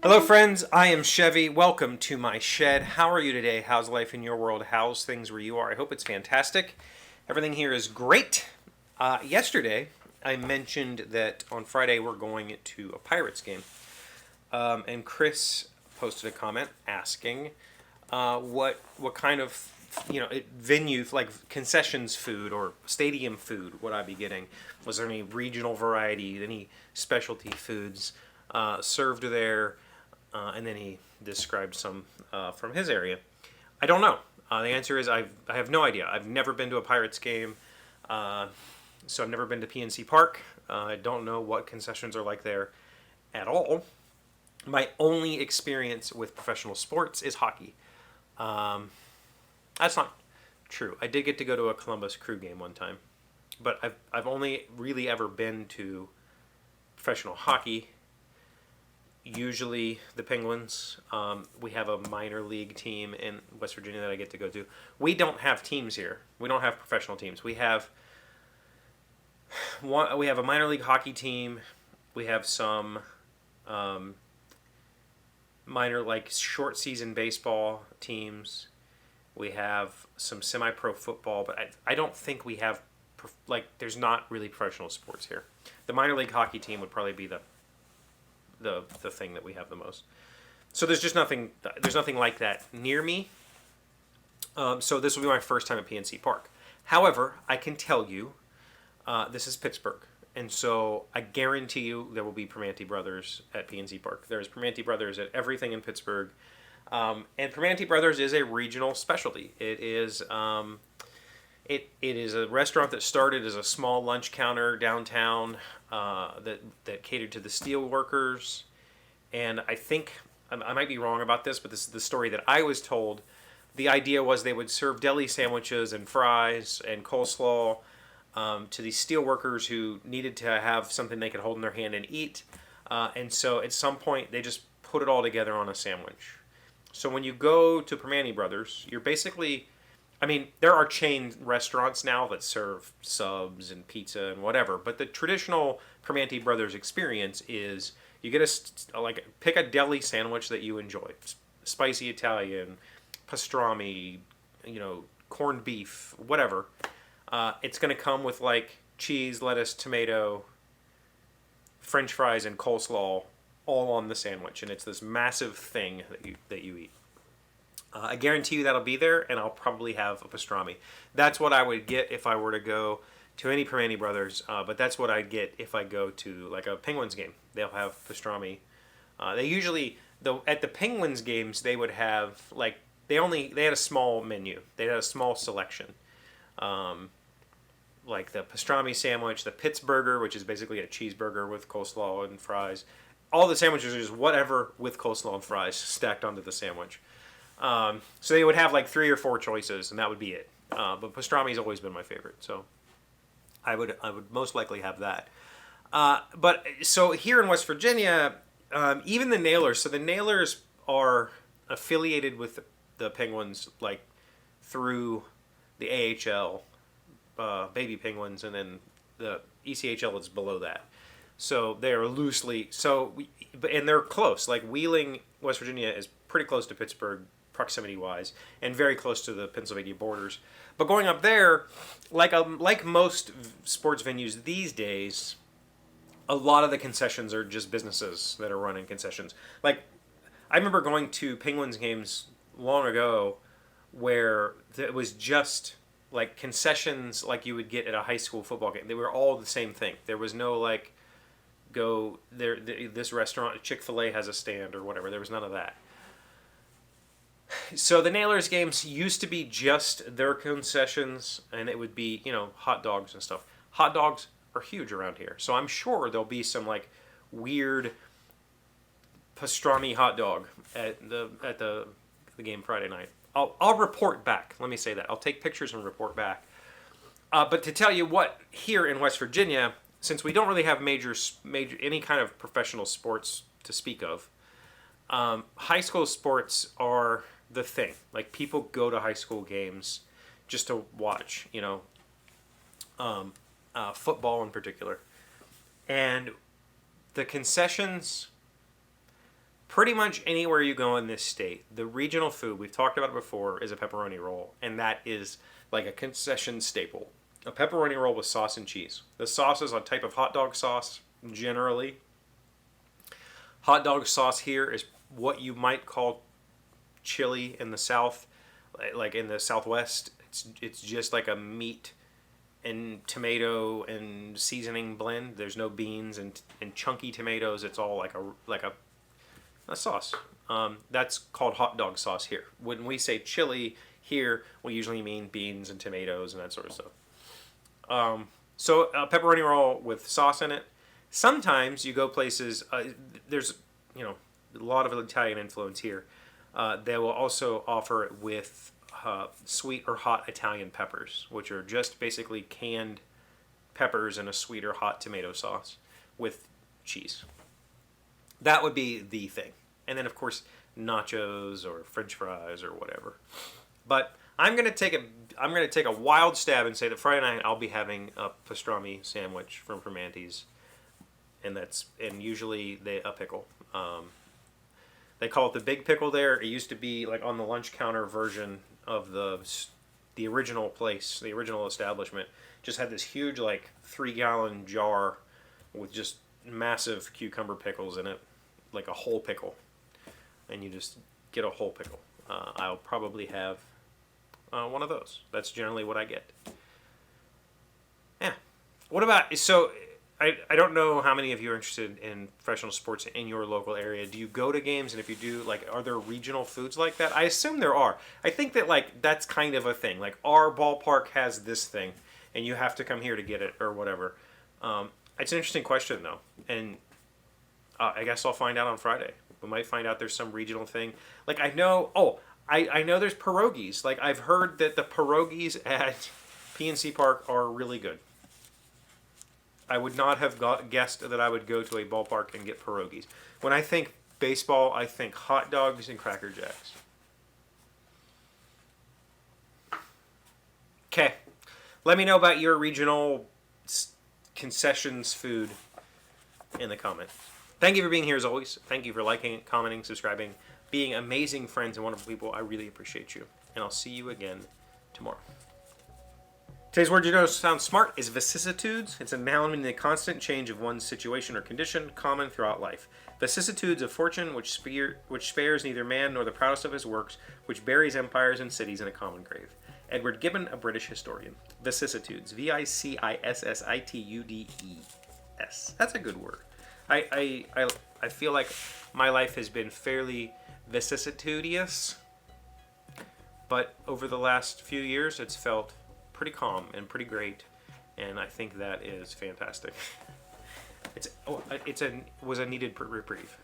Hello, friends. I am Chevee. Welcome to my shed. How are you today? How's life in your world? How's things where you are? I hope it's fantastic. Everything here is great. Yesterday, I mentioned that on Friday we're going to a Pirates game. And Chris posted a comment asking what kind of venue, like concessions food or stadium food, would I be getting? Was there any regional variety, any specialty foods served there? And then he described some from his area. I don't know. The answer is I have no idea. I've never been to a Pirates game, so I've never been to PNC Park. I don't know what concessions are like there at all. My only experience with professional sports is hockey. That's not true. I did get to go to a Columbus Crew game one time, but I've only really ever been to professional hockey. Usually the Penguins. We have a minor league team in West Virginia that I get to go to. We don't have teams here. We don't have professional teams. We have a minor league hockey team. We have some minor, like, short season baseball teams. We have some semi-pro football, but I don't think we have, there's not really professional sports here. The minor league hockey team would probably be the thing that we have the most. So there's nothing like that near me. So this will be my first time at PNC Park. However, I can tell you, this is Pittsburgh. And so I guarantee you there will be Primanti Brothers at PNC Park. There's Primanti Brothers at everything in Pittsburgh. And Primanti Brothers is a regional specialty. It is it is a restaurant that started as a small lunch counter downtown that catered to the steel workers. And I think, I might be wrong about this, but this is the story that I was told. The idea was they would serve deli sandwiches and fries and coleslaw to these steel workers who needed to have something they could hold in their hand and eat. And so at some point, they just put it all together on a sandwich. So when you go to Primanti Brothers, you're basically... there are chain restaurants now that serve subs and pizza and whatever, but the traditional Primanti Brothers experience is you get pick a deli sandwich that you enjoy. Spicy Italian, pastrami, corned beef, whatever. It's going to come with cheese, lettuce, tomato, French fries, and coleslaw all on the sandwich, and it's this massive thing that you eat. I guarantee you that'll be there, and I'll probably have a pastrami. That's what I would get if I were to go to any Primanti Brothers, but that's what I'd get if I go to a Penguins game. They'll have pastrami. They usually, though, at the Penguins games, they would have they had a small menu. They had a small selection, like the pastrami sandwich, the Pittsburgher, which is basically a cheeseburger with coleslaw and fries. All the sandwiches are just whatever with coleslaw and fries stacked onto the sandwich. So they would have 3 or 4 choices, and that would be it. But pastrami's always been my favorite, so I would most likely have that. But so here in West Virginia, even the Nailers. So the Nailers are affiliated with the Penguins through the AHL, Baby Penguins, and then the ECHL is below that. So they are loosely and they're close. Wheeling, West Virginia is pretty close to Pittsburgh, proximity-wise, and very close to the Pennsylvania borders. But going up there, like most sports venues these days, a lot of the concessions are just businesses that are running concessions. I remember going to Penguins games long ago where it was just concessions like you would get at a high school football game. They were all the same thing. There was no go there. This restaurant, Chick-fil-A, has a stand or whatever. There was none of that. So the Nailers games used to be just their concessions, and it would be hot dogs and stuff. Hot dogs are huge around here, so I'm sure there'll be some weird pastrami hot dog at the game Friday night. I'll report back. Let me say that I'll take pictures and report back. But to tell you what, here in West Virginia, since we don't really have major any kind of professional sports to speak of, high school sports are the thing. People go to high school games just to watch, football in particular. And the concessions Pretty much anywhere you go in this state, the regional food, we've talked about it before, is a pepperoni roll. And that is like a concession staple. A pepperoni roll with sauce and cheese. The sauce is a type of hot dog sauce, generally. Hot dog sauce here is what you might call chili in the South, like in the Southwest. It's just like a meat and tomato and seasoning blend. There's no beans and chunky tomatoes. It's all like a sauce. That's called hot dog sauce here. When we say chili here, we usually mean beans and tomatoes and that sort of stuff. So a pepperoni roll with sauce in it. Sometimes you go places. There's a lot of Italian influence here. They will also offer it with sweet or hot Italian peppers, which are just basically canned peppers in a sweet or hot tomato sauce with cheese. That would be the thing. And then, of course, nachos or French fries or whatever. But I'm gonna take a wild stab and say that Friday night I'll be having a pastrami sandwich from Fermanti's, and usually a pickle. They call it the big pickle there. It used to be like on the lunch counter version of the original place, the original establishment. Just had this huge like 3-gallon jar with just massive cucumber pickles in it, like a whole pickle, and you just get a whole pickle. I'll probably have one of those. That's generally what I get. Yeah. What about, so I don't know how many of you are interested in professional sports in your local area. Do you go to games? And if you do, like, are there regional foods like that? I assume there are. I think that, like, that's kind of a thing. Like, our ballpark has this thing, and you have to come here to get it or whatever. It's an interesting question, though. And I guess I'll find out on Friday. We might find out there's some regional thing. Like, I know there's pierogies. Like, I've heard that the pierogies at PNC Park are really good. I would not have guessed that I would go to a ballpark and get pierogies. When I think baseball, I think hot dogs and Cracker Jacks. Okay. Let me know about your regional concessions food in the comments. Thank you for being here as always. Thank you for liking, commenting, subscribing, being amazing friends and wonderful people. I really appreciate you. And I'll see you again tomorrow. Today's word you know sounds smart is vicissitudes. It's a noun meaning the constant change of one's situation or condition, common throughout life. Vicissitudes of fortune, which spares neither man nor the proudest of his works, which buries empires and cities in a common grave. Edward Gibbon, a British historian. Vicissitudes. Vicissitudes. That's a good word. I feel like my life has been fairly vicissitudious, but over the last few years it's felt pretty calm and pretty great, and I think that is fantastic. It was a needed reprieve.